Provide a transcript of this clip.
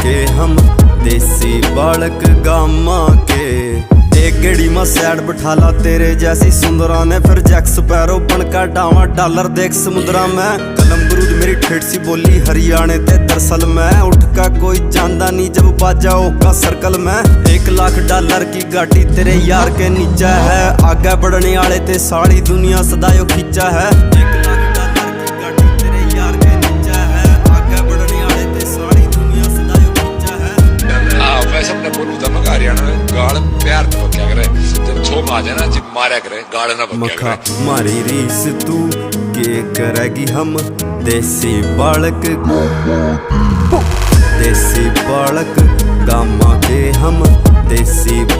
के हम देसी बालक गामा के। एक गेड़ी में सैड बिठाला तेरे जैसी सुंदरा ने, फिर जैक स्पैरो बनकर डावा डॉलर देख समुद्रा में। कलम गुरूद मेरी ठेठ सी बोली हरियाणे ते दरअसल में, उठ का कोई जानदा नहीं जब बाजा ओका सर्कल में। 1 लाख डॉलर की गाड़ी तेरे यार के नीचा है, आगे बढ़ने वाले ते सारी दुनिया सदायो खींचा है। 1 लाख डॉलर की गाड़ी तेरे यार के नीचा है, आगे बढ़ने वाले ते सारी दुनिया सदायो खींचा है। वैसे अपने बोलूं तो मैं हरियाणा में गाड़ प्यार तो क्या करे, जब छो आ जाए ना जब मारा करे गाड़ ना बक्या करे। मारी रीस तू के करेगी हम देसी बालक, देसी बालक गामा के हम देसी